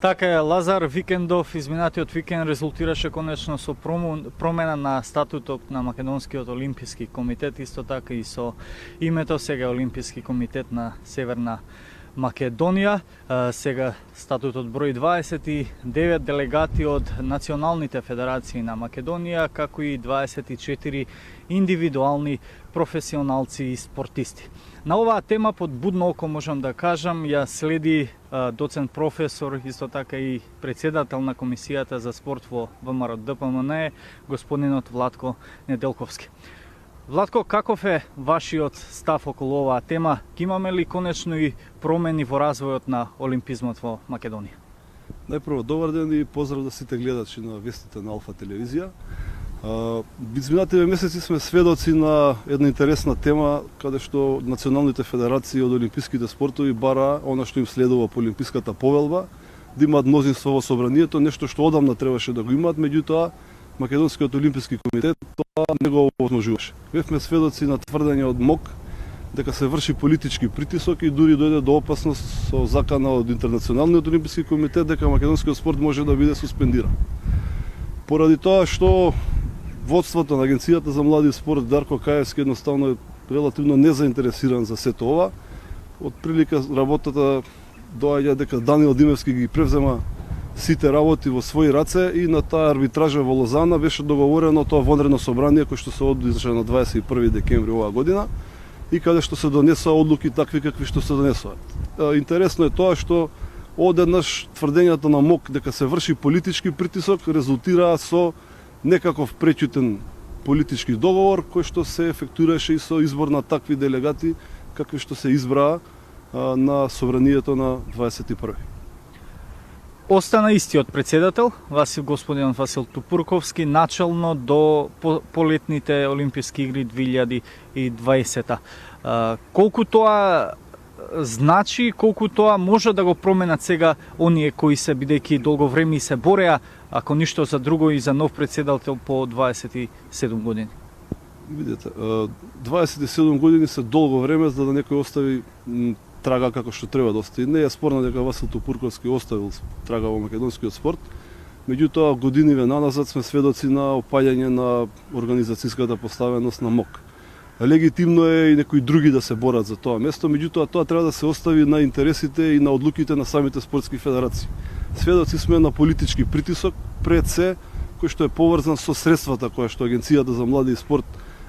Така е, Лазар Викендов изминатиот викенд резултираше конечно со промена на статутот на Македонскиот олимписки комитет, исто така и со името сега Олимписки комитет на Северна Македонија. Сега статутот брои 29 делегати од националните федерации на Македонија, како и 24 индивидуални професионалци и спортисти. На оваа тема под будно око можам да кажам ја следи доцент професор, исто така и председател на Комисијата за спорт во ВМРО ДПМН, господинот Владко Неделковски. Владко, каков е вашиот став околу оваа тема? Ке имаме ли конечно и промени во развојот на олимпизмот во Македонија? Најпрво, добар ден и поздрав да сите гледачи на вестите на Алфа телевизија. Изминативе месеци сме сведоци на една интересна тема, каде што националните федерации од олимписките спортови бара она што им следува по олимписката повелба, да имаат мнозинство во собранието, нешто што одамна требаше да го имаат, меѓутоа Македонскиот олимписки комитет тоа не го овозможуваше. Бевме сведоци на тврдење од МОК дека се врши политички притисок и дури дојде до опасност со закана од Интернационалниот олимписки комитет дека македонскиот спорт може да биде суспендиран. Поради тоа што водството на Агенцијата за млади спорт Дарко Каевски едноставно е релативно незаинтересиран за сето ова, од прилика работата доаѓа дека Даниел Димевски ги превзема сите работи во своји раце и на таа арбитража во Лозана беше договорено тоа вонредно собрание кој што се одржа на 21 декември оваа година и каде што се донесоа одлуки такви какви што се донесоа. Интересно е тоа што одеднаш тврдењата на МОК дека се врши политички притисок резултираа со некаков пречутен политички договор кој што се ефектураше и со избор на такви делегати какви што се избраа на собранието на 21. Остана истиот председател, господин Васил Тупурковски, начално до полетните Олимписки игри 2020. Колку тоа значи, колку тоа може да го променат сега оние кои се бидејќи долго време и се бореа, ако ништо за друго и за нов председател по 27 години? Видете, 27 години се долго време за да некој остави трага како што треба да остави. Не е спорно дека Васил Тупурковски оставил трага во македонскиот спорт, меѓутоа годиниве наназад сме сведоци на опаѓање на организацијската поставеност на МОК. Легитимно е и некои други да се борат за тоа место, меѓутоа тоа треба да се остави на интересите и на одлуките на самите спортски федерации. Сведоци сме на политички притисок пред се кој што е поврзан со средствата кои што Агенцијата за млади и спорт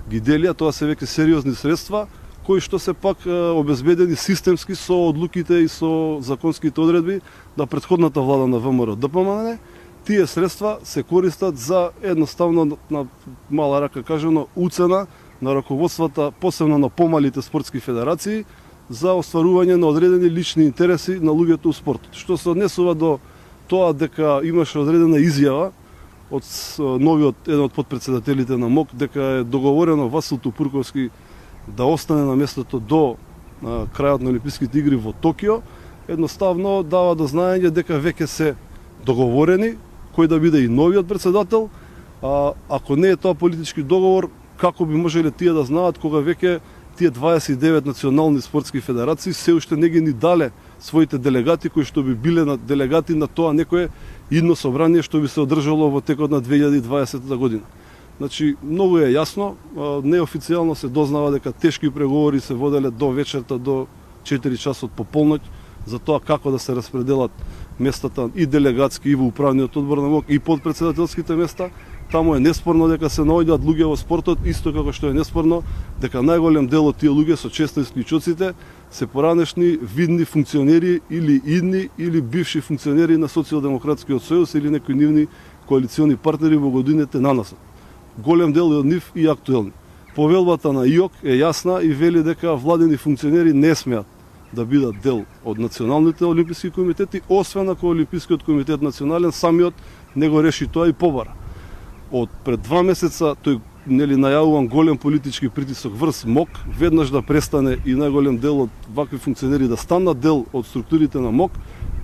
ги дели, а тоа се веќе сериозни средства кои што се пак обезбедени системски со одлуките и со законските одредби на претходната влада на ВМРО ДПМН. Тие средства се користат за едноставно на мала рака кажано уцена на раководствата, посебно на помалите спортски федерации, за остварување на одредени лични интереси на луѓето у спортот. Што се однесува до тоа дека имаше одредена изјава од еден од подпредседателите на МОК дека е договорено Васил Тупурковски да остане на местото до крајот на Олимписките игри во Токио, едноставно дава до знаење дека веќе се договорени кој да биде и новиот председател, ако не е тоа политички договор, како би можеле тие да знаат кога веќе тие 29 национални спортски федерации се уште не ги ни дале своите делегати кои што би биле на делегати на тоа некое идно собрание што би се одржало во текот на 2020 година. Значи, многу е јасно, неофицијално се дознава дека тешки преговори се воделе до вечерта, до 4 часот по полноќ, за тоа како да се распределат местата и делегатски, и во управниот одбор на МОК, и подпредседателските места. Таму е неспорно дека се наоѓаат луѓе во спортот, исто како што е неспорно дека најголем дел од тие луѓе со често исклучоците се поранешни видни функционери или идни или бивши функционери на Социјалдемократскиот сојуз или некои нивни коалициони партнери во годините нанасот. Голем дел од нив и актуелни. Повелбата на ИОК е јасна и вели дека владени функционери не смеат да бидат дел од националните олимписки комитети, освен ако Олимпискиот комитет национален самиот не го реши тоа и побара. Од пред 2 месеца тој нели најавуван голем политички притисок врз МОК, веднаш да престане и најголем дел од вакви функционери да станат дел од структурите на МОК,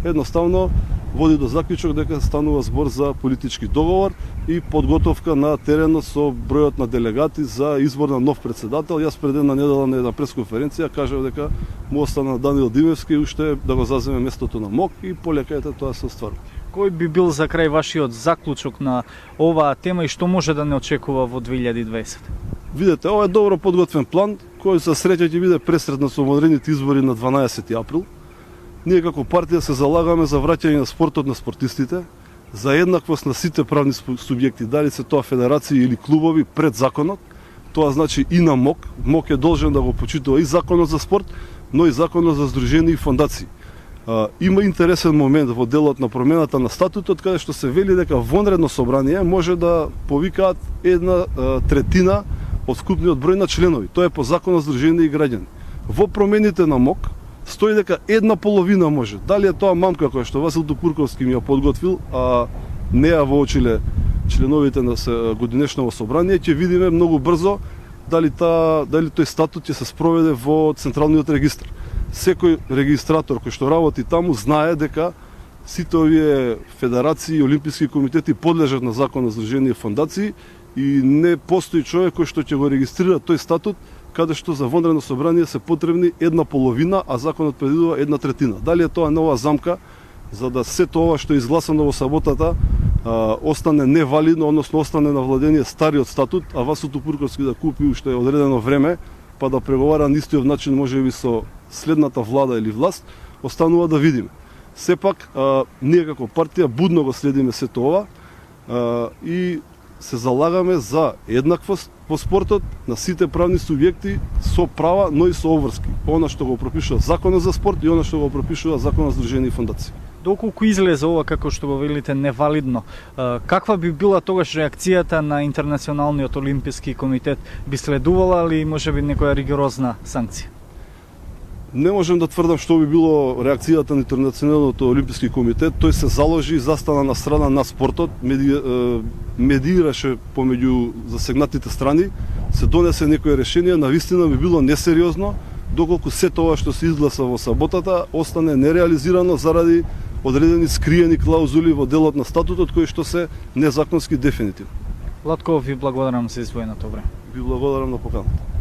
едноставно води до заклучок дека станува збор за политички договор и подготовка на теренот со бројот на делегати за избор на нов председател. Јас пред една недела на една пресконференција кажав дека му остана Даниел Димевски уште да го заземе местото на МОК и полека тоа се остварува. Кој би бил за крај вашиот заклучок на оваа тема и што може да не очекува во 2020? Видете, ова е добро подготвен план, кој за среќа ќе биде пресред на самоодредените избори на 12 април. Ние како партија се залагаме за враќање на спортот на спортистите, за еднаквост на сите правни субјекти, дали се тоа федерации или клубови пред законот. Тоа значи и на МОК. МОК е должен да го почитува и законот за спорт, но и законот за здружени и фондации. Има интересен момент во делот на промената на статутот, каде што се вели дека вонредно собрание може да повикаат 1/3 од вкупниот број на членови. Тоа е по законот за здружени и граѓани. Во промените на МОК стои дека 1/2 може. Дали е тоа мамка која што Васил Тупурковски ми ја подготвил, а не ја воочиле членовите на годинешново собрание, ќе видиме многу брзо дали тој статут ќе се спроведе во централниот регистар. Секој регистратор кој што работи таму знае дека сите овие федерации и олимписки комитети подлежат на закон за здружени и фондации и не постои човек кој што ќе го регистрира тој статут каде што за вонредно собрание се потребни 1/2, а законот предвидува 1/3. Дали е тоа нова замка за да сето ова што е изгласано во саботата остане невалидно, односно остане на владение стариот статут, а Васил Тупурковски да купи уште одредено време, па да преговара на истиот начин можеби со следната влада или власт, останува да видиме. Сепак, ние како партија будно го следиме сето ова и се залагаме за еднаквост во спортот на сите правни субјекти со права, но и со обврски. Она што го пропишува Законот за спорт и она што го пропишува Законот за здружени и фондации. Доколку излезе ова, како што го велите, невалидно, каква би била тогаш реакцијата на Интернационалниот олимписки комитет? Би следувала ли можеби некоја ригорозна санкција? Не можем да тврдам што би било реакцијата на Интернационалниот олимписки комитет. Тој се заложи и застана на страна на спортот, медиираше помеѓу засегнатите страни, се донесе некој решение, навистина би било несериозно, доколку се тоа што се изгласа во саботата остане нереализирано заради одредени скриени клаузули во делот на статутот кои што се незаконски дефинитивни. Латко, ви благодарам за издвоеното време. Ви благодарам на поканата.